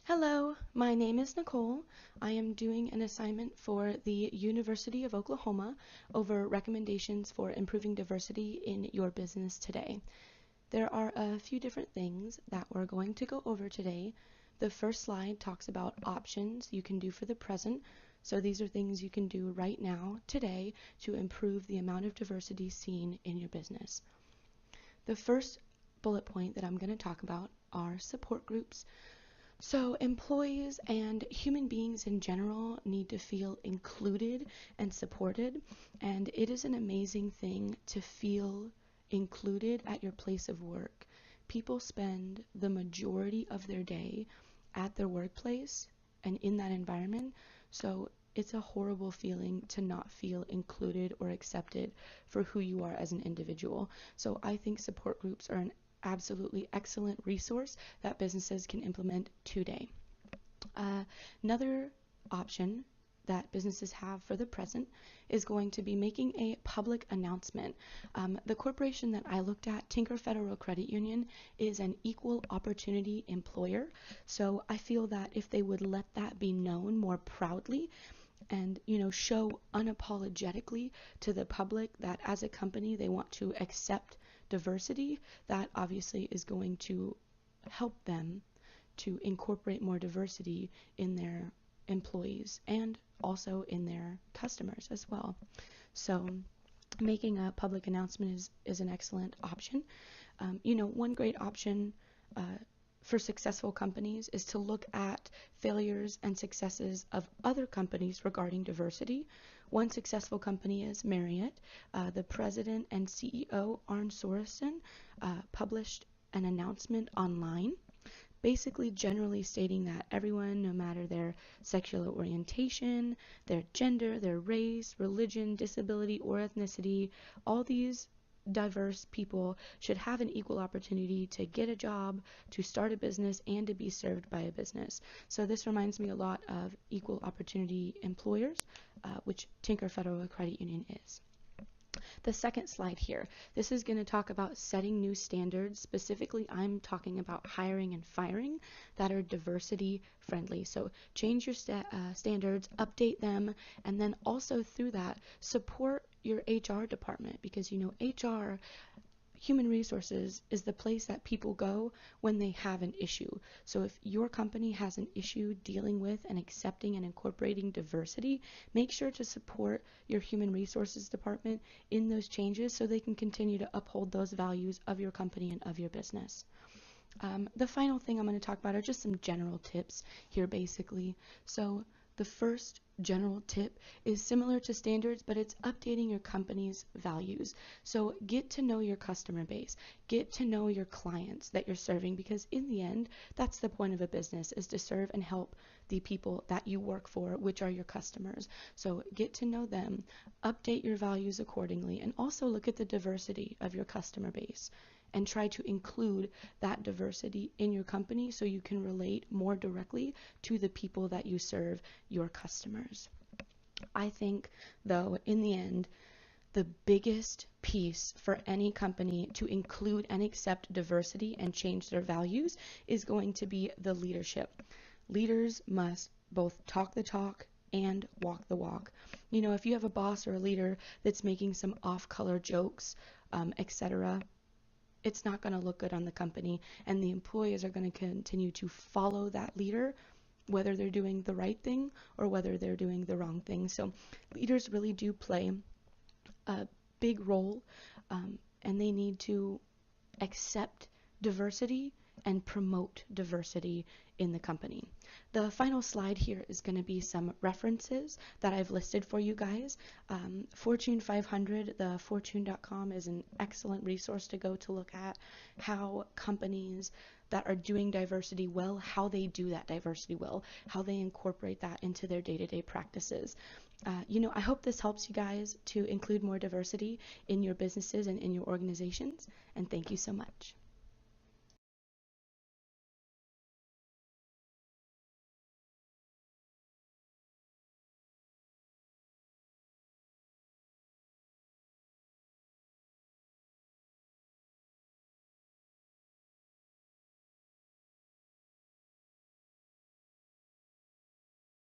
Hello, my name is Nicole. I am doing an assignment for the University of Oklahoma over recommendations for improving diversity in your business today. There are a few different things that we're going to go over today. The first slide talks about options you can do for the present. So these are things you can do right now, today, to improve the amount of diversity seen in your business. The first bullet point that I'm going to talk about are support groups. So employees and human beings in general need to feel included and supported, and it is an amazing thing to feel included at your place of work. People spend the majority of their day at their workplace and in that environment, so it's a horrible feeling to not feel included or accepted for who you are as an individual. So I think support groups are an absolutely excellent resource that businesses can implement today. Another option that businesses have for the present is going to be making a public announcement. The corporation that I looked at, Tinker Federal Credit Union, is an equal opportunity employer. So I feel that if they would let that be known more proudly, and show unapologetically to the public that as a company they want to accept diversity, that obviously is going to help them to incorporate more diversity in their employees and also in their customers as well. So making a public announcement is an excellent option. One great option for successful companies is to look at failures and successes of other companies regarding diversity. One successful company is Marriott. The president and CEO, Arne Sorensen, published an announcement online, basically generally stating that everyone, no matter their sexual orientation, their gender, their race, religion, disability, or ethnicity, all these diverse people should have an equal opportunity to get a job, to start a business, and to be served by a business. So this reminds me a lot of equal opportunity employers, which Tinker Federal Credit Union is. The second slide here, this is going to talk about setting new standards. Specifically, I'm talking about hiring and firing that are diversity friendly. So change your standards, update them, and then also through that, support your HR department, because HR, human resources, is the place that people go when they have an issue. So if your company has an issue dealing with and accepting and incorporating diversity, make sure to support your human resources department in those changes so they can continue to uphold those values of your company and of your business. The final thing I'm going to talk about are just some general tips here, basically. So the first general tip is similar to standards, but it's updating your company's values. So get to know your customer base, get to know your clients that you're serving, because in the end, that's the point of a business, is to serve and help the people that you work for, which are your customers. So get to know them, update your values accordingly, and also look at the diversity of your customer base and try to include that diversity in your company so you can relate more directly to the people that you serve, your customers. I think, though, in the end, the biggest piece for any company to include and accept diversity and change their values is going to be the leadership. Leaders must both talk the talk and walk the walk. If you have a boss or a leader that's making some off-color jokes, etc., it's not going to look good on the company, and the employees are going to continue to follow that leader, whether they're doing the right thing or whether they're doing the wrong thing. So leaders really do play a big role, and they need to accept diversity and promote diversity in the company. The final slide here is going to be some references that I've listed for you guys. Fortune 500, the fortune.com is an excellent resource to go to look at how companies that are doing diversity well, how they do that diversity well, how they incorporate that into their day-to-day practices. I hope this helps you guys to include more diversity in your businesses and in your organizations, and thank you so much.